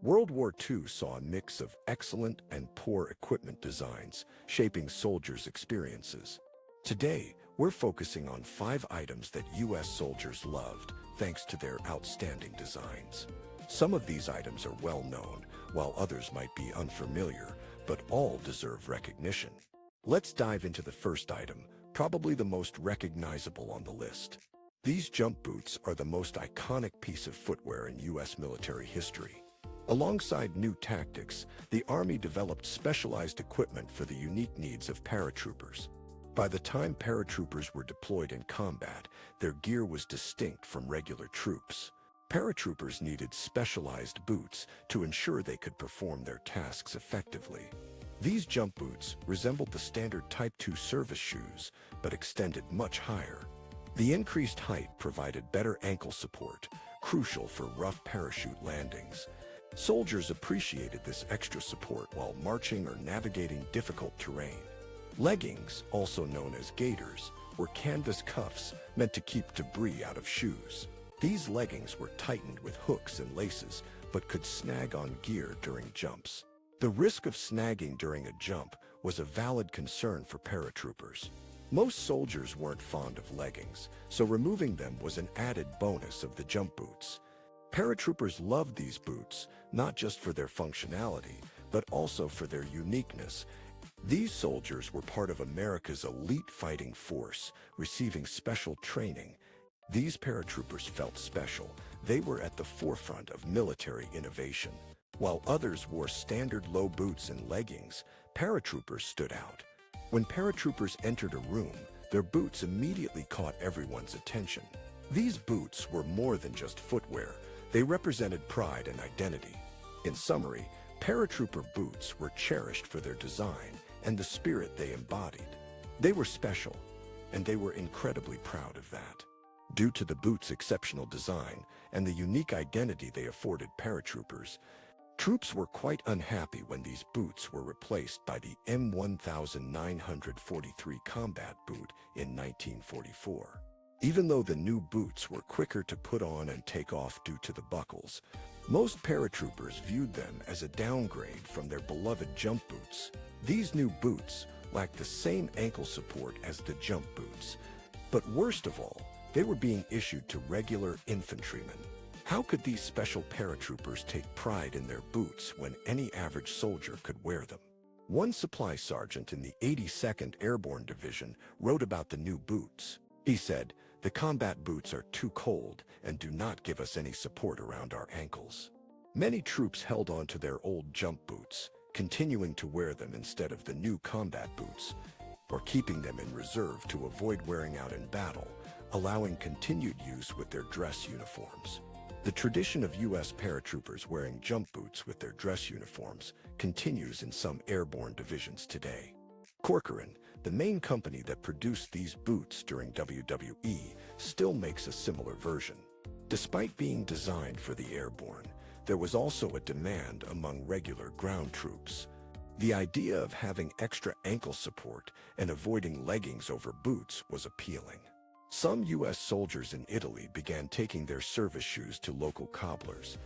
World War II saw a mix of excellent and poor equipment designs, shaping soldiers' experiences. Today, we're focusing on 5 items that U.S. soldiers loved thanks to their outstanding designs. Some of these items are well known, while others might be unfamiliar, but all deserve recognition. Let's dive into the first item, probably the most recognizable on the list. These jump boots are the most iconic piece of footwear in U.S. military history. Alongside new tactics, the Army developed specialized equipment for the unique needs of paratroopers. By the time paratroopers were deployed in combat, their gear was distinct from regular troops. Paratroopers needed specialized boots to ensure they could perform their tasks effectively. These jump boots resembled the standard Type II service shoes, but extended much higher. The increased height provided better ankle support, crucial for rough parachute landings. Soldiers appreciated this extra support while marching or navigating difficult terrain. Leggings, also known as gaiters, were canvas cuffs meant to keep debris out of shoes. These leggings were tightened with hooks and laces, but could snag on gear during jumps. The risk of snagging during a jump was a valid concern for paratroopers. Most soldiers weren't fond of leggings, so removing them was an added bonus of the jump boots. Paratroopers loved these boots, not just for their functionality, but also for their uniqueness. These soldiers were part of America's elite fighting force, receiving special training. These paratroopers felt special. They were at the forefront of military innovation. While others wore standard low boots and leggings, paratroopers stood out. When paratroopers entered a room, their boots immediately caught everyone's attention. These boots were more than just footwear. They represented pride and identity. In summary, paratrooper boots were cherished for their design and the spirit they embodied. They were special, and they were incredibly proud of that. Due to the boots' exceptional design and the unique identity they afforded paratroopers, troops were quite unhappy when these boots were replaced by the M1943 combat boot in 1944. Even though the new boots were quicker to put on and take off due to the buckles, most paratroopers viewed them as a downgrade from their beloved jump boots. These new boots lacked the same ankle support as the jump boots. But worst of all, they were being issued to regular infantrymen. How could these special paratroopers take pride in their boots when any average soldier could wear them? One supply sergeant in the 82nd Airborne Division wrote about the new boots. He said, "The combat boots are too cold and do not give us any support around our ankles." Many troops held on to their old jump boots, continuing to wear them instead of the new combat boots, or keeping them in reserve to avoid wearing out in battle, allowing continued use with their dress uniforms. The tradition of U.S. paratroopers wearing jump boots with their dress uniforms continues in some airborne divisions today. Corcoran, the main company that produced these boots during WWII, still makes a similar version. Despite being designed for the airborne, there was also a demand among regular ground troops. The idea of having extra ankle support and avoiding leggings over boots was appealing. Some U.S. soldiers in Italy began taking their service shoes to local cobblers,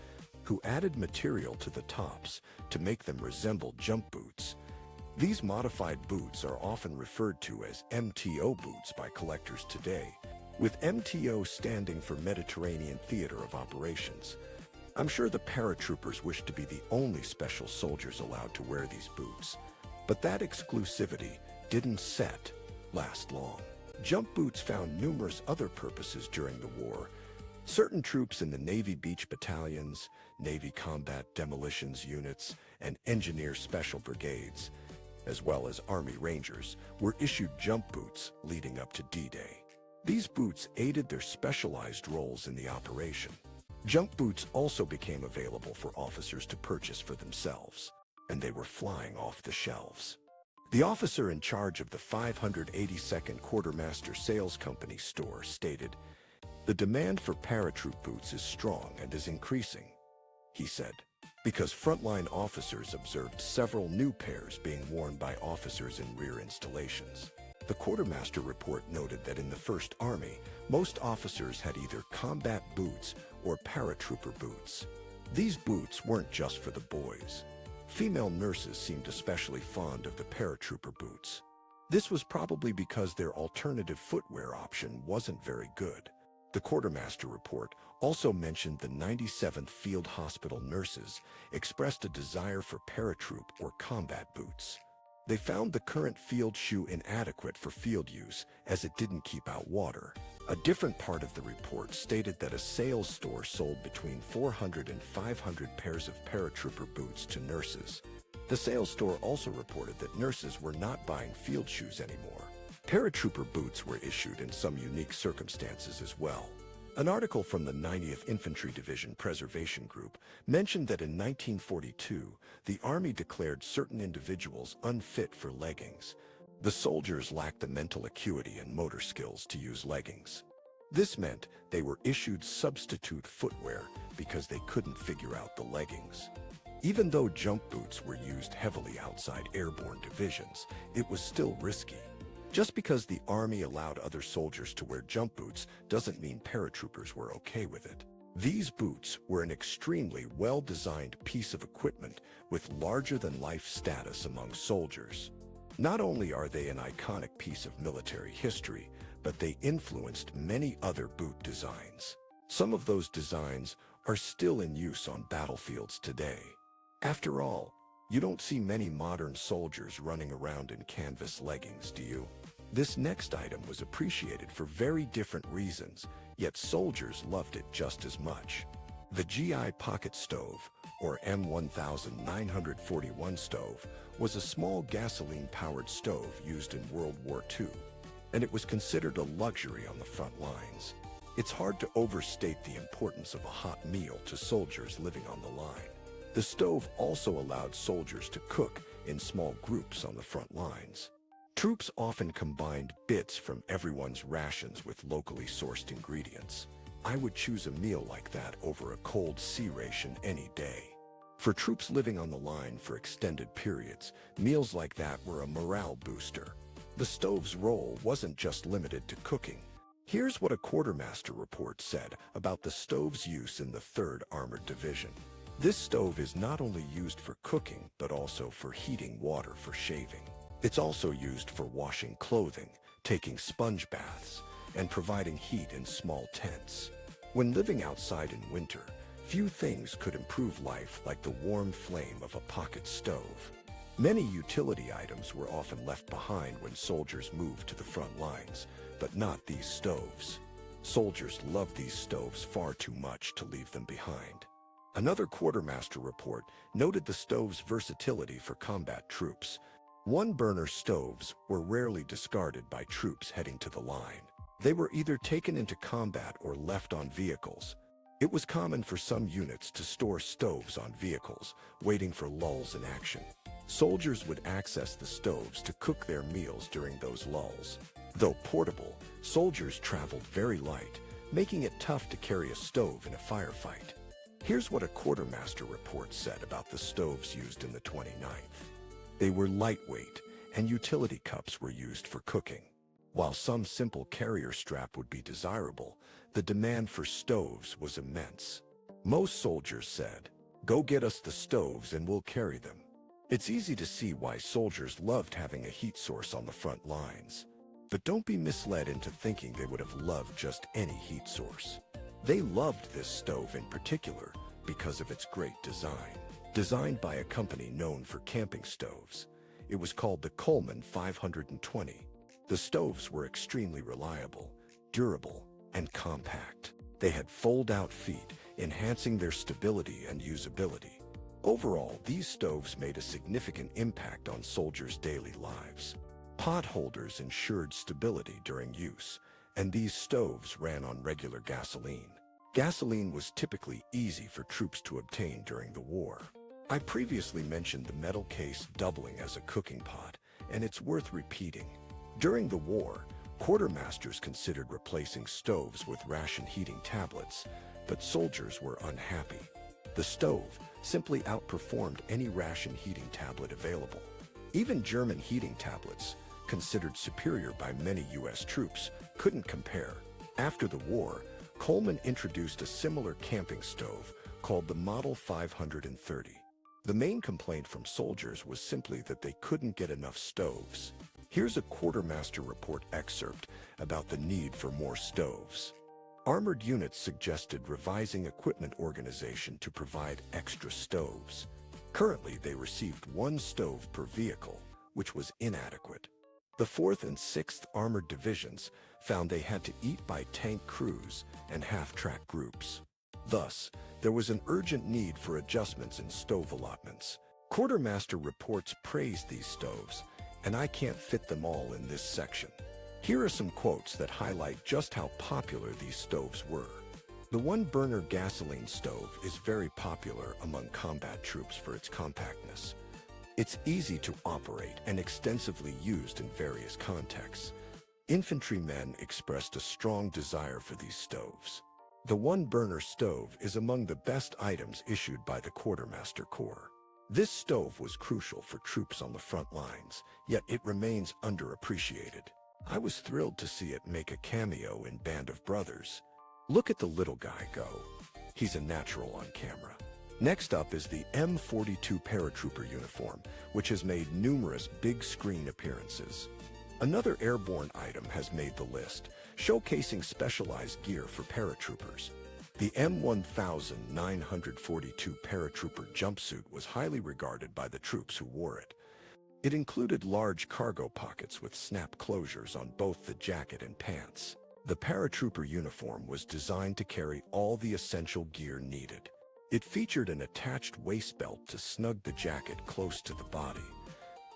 who added material to the tops to make them resemble jump boots. These modified boots are often referred to as MTO boots by collectors today, with MTO standing for Mediterranean Theater of Operations. I'm sure the paratroopers wish to be the only special soldiers allowed to wear these boots, but that exclusivity didn't last long. Jump boots found numerous other purposes during the war. Certain troops in the Navy beach battalions, Navy combat demolitions units, and engineer special brigades, as well as Army Rangers, were issued jump boots leading up to D-Day. These boots aided their specialized roles in the operation. Jump boots also became available for officers to purchase for themselves, and they were flying off the shelves. The officer in charge of the 582nd Quartermaster Sales Company store stated, "The demand for paratroop boots is strong and is increasing," he said, because frontline officers observed several new pairs being worn by officers in rear installations. The Quartermaster report noted that in the First Army, most officers had either combat boots or paratrooper boots. These boots weren't just for the boys. Female nurses seemed especially fond of the paratrooper boots. This was probably because their alternative footwear option wasn't very good. The quartermaster report also mentioned the 97th Field Hospital nurses expressed a desire for paratroop or combat boots. They found the current field shoe inadequate for field use as it didn't keep out water. A different part of the report stated that a sales store sold between 400 and 500 pairs of paratrooper boots to nurses. The sales store also reported that nurses were not buying field shoes anymore. Paratrooper boots were issued in some unique circumstances as well. An article from the 90th Infantry Division Preservation Group mentioned that in 1942, the Army declared certain individuals unfit for leggings. The soldiers lacked the mental acuity and motor skills to use leggings. This meant they were issued substitute footwear because they couldn't figure out the leggings. Even though jump boots were used heavily outside airborne divisions, it was still risky. Just because the Army allowed other soldiers to wear jump boots doesn't mean paratroopers were okay with it. These boots were an extremely well-designed piece of equipment with larger-than-life status among soldiers. Not only are they an iconic piece of military history, but they influenced many other boot designs. Some of those designs are still in use on battlefields today. After all, you don't see many modern soldiers running around in canvas leggings, do you? This next item was appreciated for very different reasons, yet soldiers loved it just as much. The GI pocket stove, or M1941 stove, was a small gasoline-powered stove used in World War II, and it was considered a luxury on the front lines. It's hard to overstate the importance of a hot meal to soldiers living on the line. The stove also allowed soldiers to cook in small groups on the front lines. Troops often combined bits from everyone's rations with locally sourced ingredients. I would choose a meal like that over a cold sea ration any day. For troops living on the line for extended periods, meals like that were a morale booster. The stove's role wasn't just limited to cooking. Here's what a quartermaster report said about the stove's use in the 3rd Armored Division. This stove is not only used for cooking, but also for heating water for shaving. It's also used for washing clothing, taking sponge baths, and providing heat in small tents. When living outside in winter, few things could improve life like the warm flame of a pocket stove. Many utility items were often left behind when soldiers moved to the front lines, but not these stoves. Soldiers loved these stoves far too much to leave them behind. Another quartermaster report noted the stove's versatility for combat troops. One-burner stoves were rarely discarded by troops heading to the line. They were either taken into combat or left on vehicles. It was common for some units to store stoves on vehicles, waiting for lulls in action. Soldiers would access the stoves to cook their meals during those lulls. Though portable, soldiers traveled very light, making it tough to carry a stove in a firefight. Here's what a quartermaster report said about the stoves used in the 29th. They were lightweight, and utility cups were used for cooking. While some simple carrier strap would be desirable, the demand for stoves was immense. Most soldiers said, "Go get us the stoves and we'll carry them." It's easy to see why soldiers loved having a heat source on the front lines. But don't be misled into thinking they would have loved just any heat source. They loved this stove in particular because of its great design. Designed by a company known for camping stoves, it was called the Coleman 520. The stoves were extremely reliable, durable, and compact. They had fold-out feet, enhancing their stability and usability. Overall, these stoves made a significant impact on soldiers' daily lives. Pot holders ensured stability during use, and these stoves ran on regular gasoline. Gasoline was typically easy for troops to obtain during the war. I previously mentioned the metal case doubling as a cooking pot, and it's worth repeating. During the war, quartermasters considered replacing stoves with ration heating tablets, but soldiers were unhappy. The stove simply outperformed any ration heating tablet available. Even German heating tablets, considered superior by many U.S. troops, couldn't compare. After the war, Coleman introduced a similar camping stove called the Model 530. The main complaint from soldiers was simply that they couldn't get enough stoves. Here's a quartermaster report excerpt about the need for more stoves. Armored units suggested revising equipment organization to provide extra stoves. Currently, they received 1 stove per vehicle, which was inadequate. The 4th and 6th Armored Divisions found they had to eat by tank crews and half-track groups. Thus, there was an urgent need for adjustments in stove allotments. Quartermaster reports praised these stoves, and I can't fit them all in this section. Here are some quotes that highlight just how popular these stoves were. The one-burner gasoline stove is very popular among combat troops for its compactness. It's easy to operate and extensively used in various contexts. Infantrymen expressed a strong desire for these stoves. The one-burner stove is among the best items issued by the Quartermaster Corps. This stove was crucial for troops on the front lines, yet it remains underappreciated. I was thrilled to see it make a cameo in Band of Brothers. Look at the little guy go. He's a natural on camera. Next up is the M42 paratrooper uniform, which has made numerous big screen appearances. Another airborne item has made the list, showcasing specialized gear for paratroopers. The M1942 paratrooper jumpsuit was highly regarded by the troops who wore it. It included large cargo pockets with snap closures on both the jacket and pants. The paratrooper uniform was designed to carry all the essential gear needed. It featured an attached waist belt to snug the jacket close to the body.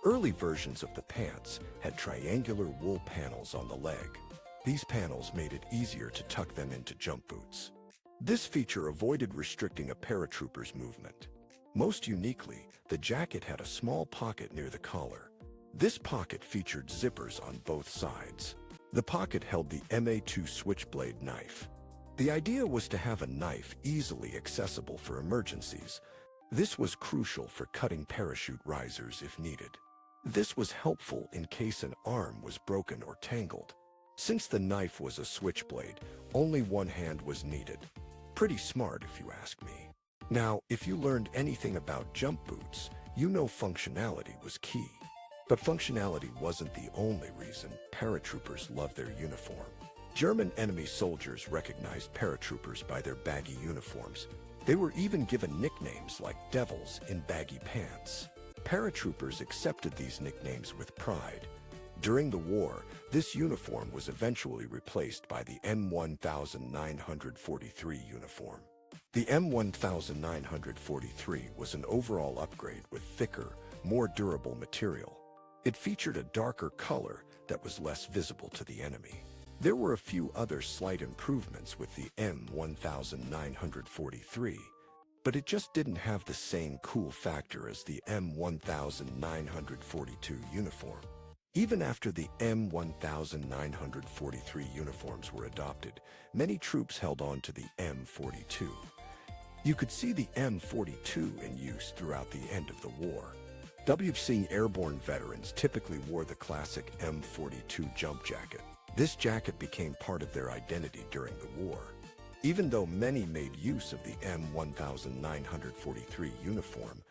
Early versions of the pants had triangular wool panels on the leg. These panels made it easier to tuck them into jump boots. This feature avoided restricting a paratrooper's movement. Most uniquely, the jacket had a small pocket near the collar. This pocket featured zippers on both sides. The pocket held the MA2 switchblade knife. The idea was to have a knife easily accessible for emergencies. This was crucial for cutting parachute risers if needed. This was helpful in case an arm was broken or tangled. Since the knife was a switchblade, only one hand was needed. Pretty smart if you ask me. Now, if you learned anything about jump boots, you know functionality was key. But functionality wasn't the only reason paratroopers loved their uniform. German enemy soldiers recognized paratroopers by their baggy uniforms. They were even given nicknames like devils in baggy pants. Paratroopers accepted these nicknames with pride. During the war, this uniform was eventually replaced by the M1943 uniform. The M1943 was an overall upgrade with thicker, more durable material. It featured a darker color that was less visible to the enemy. There were a few other slight improvements with the M1943, but it just didn't have the same cool factor as the M1942 uniform. Even after the M1943 uniforms were adopted, many troops held on to the M42. You could see the M42 in use throughout the end of the war. WWII airborne veterans typically wore the classic M42 jump jacket. This jacket became part of their identity during the war. Even though many made use of the M1943 uniform,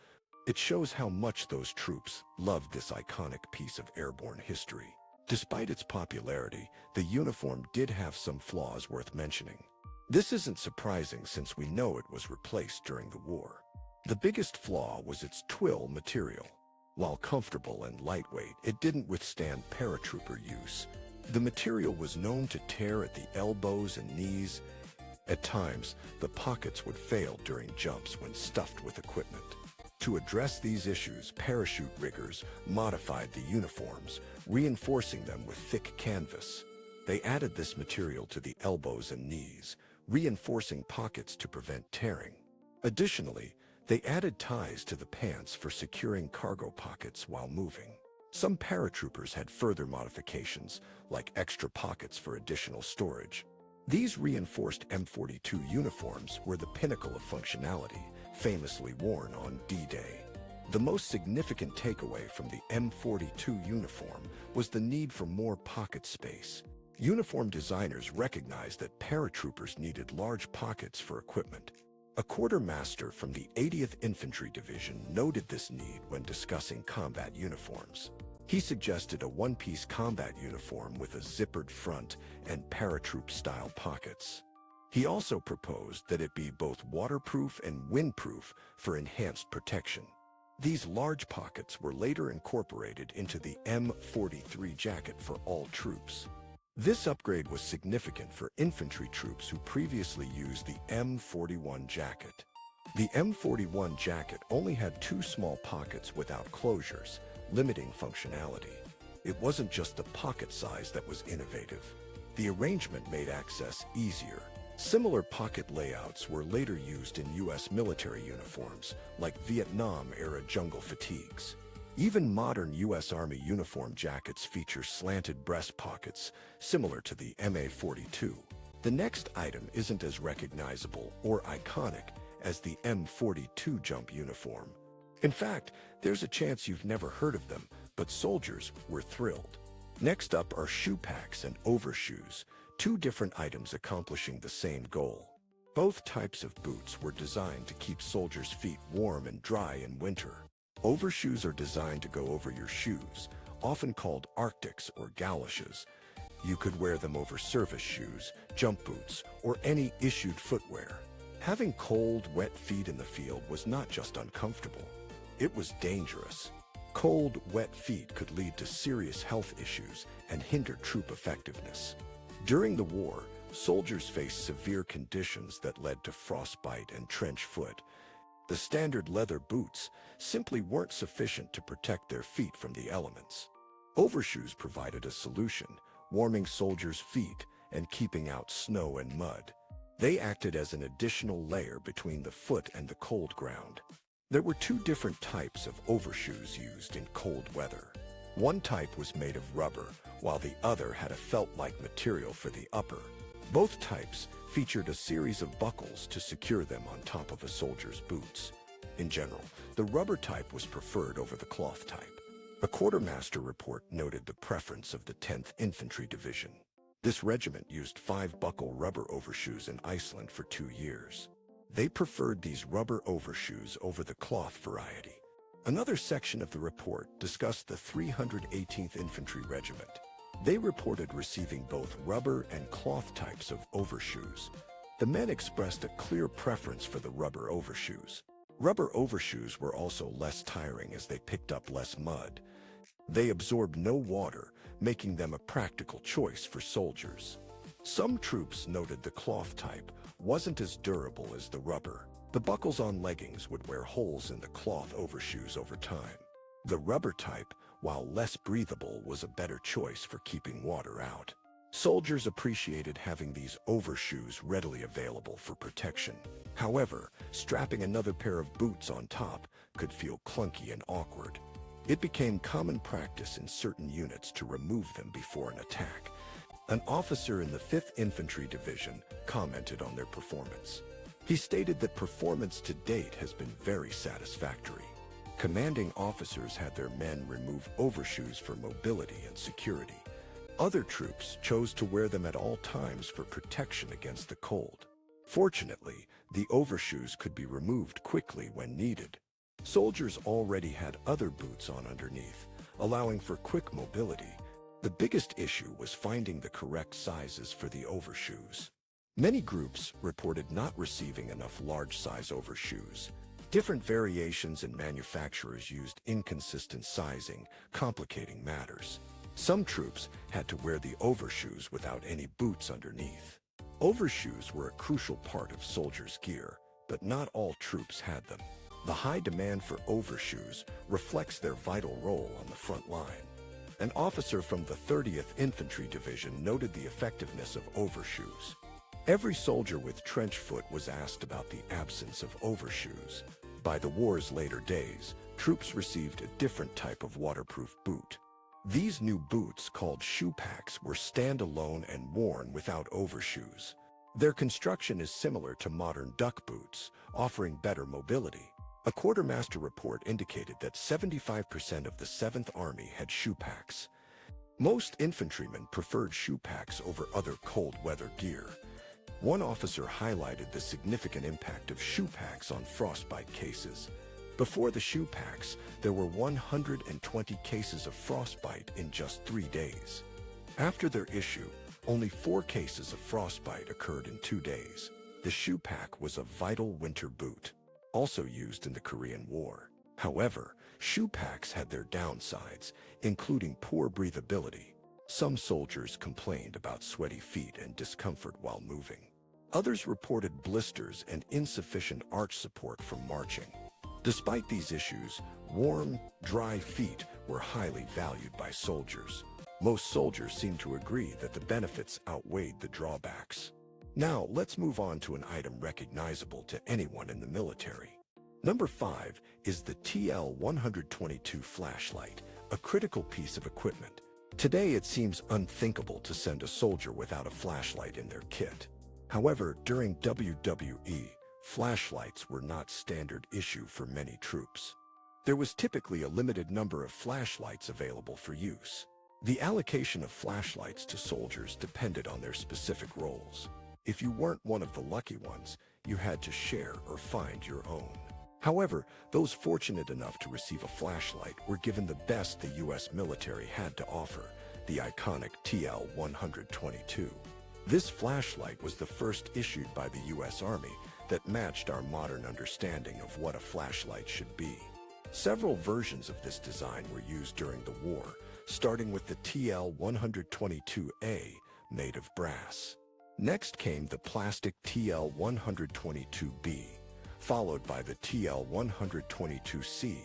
it shows how much those troops loved this iconic piece of airborne history. Despite its popularity, the uniform did have some flaws worth mentioning. This isn't surprising since we know it was replaced during the war. The biggest flaw was its twill material. While comfortable and lightweight, it didn't withstand paratrooper use. The material was known to tear at the elbows and knees. At times, the pockets would fail during jumps when stuffed with equipment. To address these issues, parachute riggers modified the uniforms, reinforcing them with thick canvas. They added this material to the elbows and knees, reinforcing pockets to prevent tearing. Additionally, they added ties to the pants for securing cargo pockets while moving. Some paratroopers had further modifications, like extra pockets for additional storage. These reinforced M42 uniforms were the pinnacle of functionality, famously worn on D-Day. The most significant takeaway from the M42 uniform was the need for more pocket space. Uniform designers recognized that paratroopers needed large pockets for equipment. A quartermaster from the 80th Infantry Division noted this need when discussing combat uniforms. He suggested a one-piece combat uniform with a zippered front and paratroop-style pockets. He also proposed that it be both waterproof and windproof for enhanced protection. These large pockets were later incorporated into the M43 jacket for all troops. This upgrade was significant for infantry troops who previously used the M41 jacket. The M41 jacket only had two small pockets without closures, limiting functionality. It wasn't just the pocket size that was innovative. The arrangement made access easier. Similar pocket layouts were later used in U.S. military uniforms, like Vietnam-era jungle fatigues. Even modern U.S. Army uniform jackets feature slanted breast pockets, similar to the MA-42. The next item isn't as recognizable or iconic as the M42 jump uniform. In fact, there's a chance you've never heard of them, but soldiers were thrilled. Next up are shoe packs and overshoes, two different items accomplishing the same goal. Both types of boots were designed to keep soldiers' feet warm and dry in winter. Overshoes are designed to go over your shoes, often called arctics or galoshes. You could wear them over service shoes, jump boots, or any issued footwear. Having cold, wet feet in the field was not just uncomfortable. It was dangerous. Cold, wet feet could lead to serious health issues and hinder troop effectiveness. During the war, soldiers faced severe conditions that led to frostbite and trench foot. The standard leather boots simply weren't sufficient to protect their feet from the elements. Overshoes provided a solution, warming soldiers' feet and keeping out snow and mud. They acted as an additional layer between the foot and the cold ground. There were two different types of overshoes used in cold weather. One type was made of rubber, while the other had a felt-like material for the upper. Both types featured a series of buckles to secure them on top of a soldier's boots. In general, the rubber type was preferred over the cloth type. A quartermaster report noted the preference of the 10th Infantry Division. This regiment used 5-buckle rubber overshoes in Iceland for 2 years. They preferred these rubber overshoes over the cloth variety. Another section of the report discussed the 318th Infantry Regiment. They reported receiving both rubber and cloth types of overshoes. The men expressed a clear preference for the rubber overshoes. Rubber overshoes were also less tiring as they picked up less mud. They absorbed no water, making them a practical choice for soldiers. Some troops noted the cloth type wasn't as durable as the rubber. The buckles on leggings would wear holes in the cloth overshoes over time. The rubber type, while less breathable, was a better choice for keeping water out. Soldiers appreciated having these overshoes readily available for protection. However, strapping another pair of boots on top could feel clunky and awkward. It became common practice in certain units to remove them before an attack. An officer in the 5th Infantry Division commented on their performance. He stated that performance to date has been very satisfactory. Commanding officers had their men remove overshoes for mobility and security. Other troops chose to wear them at all times for protection against the cold. Fortunately, the overshoes could be removed quickly when needed. Soldiers already had other boots on underneath, allowing for quick mobility. The biggest issue was finding the correct sizes for the overshoes. Many groups reported not receiving enough large-size overshoes. Different variations and manufacturers used inconsistent sizing, complicating matters. Some troops had to wear the overshoes without any boots underneath. Overshoes were a crucial part of soldiers' gear, but not all troops had them. The high demand for overshoes reflects their vital role on the front line. An officer from the 30th Infantry Division noted the effectiveness of overshoes. Every soldier with trench foot was asked about the absence of overshoes. By the war's later days, troops received a different type of waterproof boot. These new boots, called shoe packs, were standalone and worn without overshoes. Their construction is similar to modern duck boots, offering better mobility. A quartermaster report indicated that 75% of the 7th Army had shoe packs. Most infantrymen preferred shoe packs over other cold weather gear. One officer highlighted the significant impact of shoe packs on frostbite cases. Before the shoe packs, there were 120 cases of frostbite in just 3 days. After their issue, only 4 cases of frostbite occurred in 2 days. The shoe pack was a vital winter boot, also used in the Korean War. However, shoe packs had their downsides, including poor breathability. Some soldiers complained about sweaty feet and discomfort while moving. Others reported blisters and insufficient arch support from marching. Despite these issues, warm, dry feet were highly valued by soldiers. Most soldiers seemed to agree that the benefits outweighed the drawbacks. Now, let's move on to an item recognizable to anyone in the military. Number 5 is the TL-122 flashlight, a critical piece of equipment. Today, it seems unthinkable to send a soldier without a flashlight in their kit. However, during WWII, flashlights were not standard issue for many troops. There was typically a limited number of flashlights available for use. The allocation of flashlights to soldiers depended on their specific roles. If you weren't one of the lucky ones, you had to share or find your own. However, those fortunate enough to receive a flashlight were given the best the U.S. military had to offer, the iconic TL-122. This flashlight was the first issued by the U.S. Army that matched our modern understanding of what a flashlight should be. Several versions of this design were used during the war, starting with the TL-122A, made of brass. Next came the plastic TL-122B, followed by the TL-122C,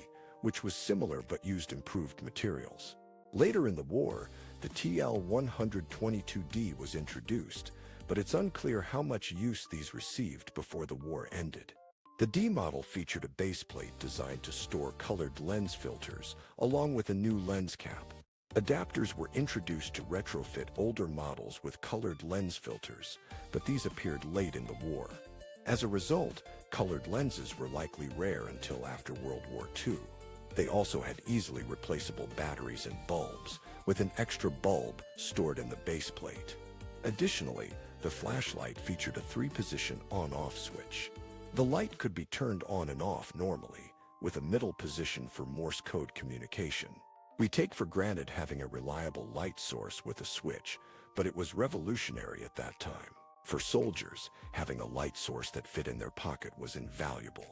which was similar but used improved materials. Later in the war, the TL-122D was introduced, but it's unclear how much use these received before the war ended. The D model featured a base plate designed to store colored lens filters, along with a new lens cap. Adapters were introduced to retrofit older models with colored lens filters, but these appeared late in the war. As a result, colored lenses were likely rare until after World War II. They also had easily replaceable batteries and bulbs, with an extra bulb stored in the base plate. Additionally, the flashlight featured a 3-position on-off switch. The light could be turned on and off normally, with a middle position for Morse code communication. We take for granted having a reliable light source with a switch, but it was revolutionary at that time. For soldiers, having a light source that fit in their pocket was invaluable.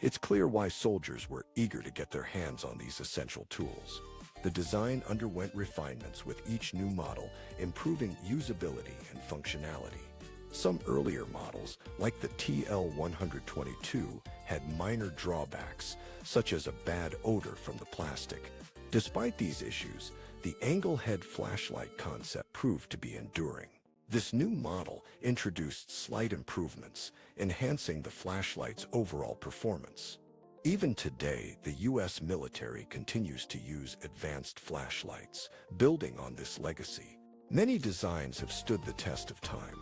It's clear why soldiers were eager to get their hands on these essential tools. The design underwent refinements with each new model, improving usability and functionality. Some earlier models, like the TL-122, had minor drawbacks, such as a bad odor from the plastic. Despite these issues, the angle head flashlight concept proved to be enduring. This new model introduced slight improvements, enhancing the flashlight's overall performance. Even today, the U.S. military continues to use advanced flashlights, building on this legacy. Many designs have stood the test of time,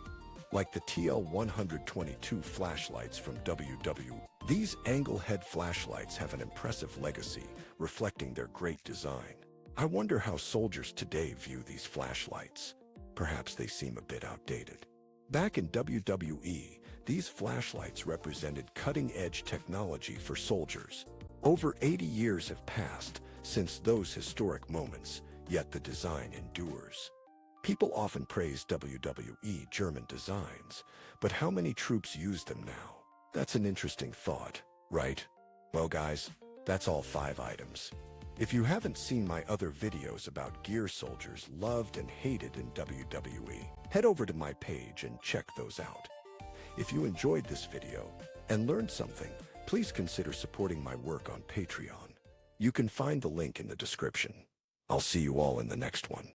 like the TL-122 flashlights from WWII. These angle head flashlights have an impressive legacy, reflecting their great design. I wonder how soldiers today view these flashlights. Perhaps they seem a bit outdated. Back in WWII, these flashlights represented cutting-edge technology for soldiers. Over 80 years have passed since those historic moments, yet the design endures. People often praise WWII German designs, but how many troops use them now? That's an interesting thought, right? Well, guys, that's all 5 items. If you haven't seen my other videos about gear soldiers loved and hated in WWII, head over to my page and check those out. If you enjoyed this video and learned something, please consider supporting my work on Patreon. You can find the link in the description. I'll see you all in the next one.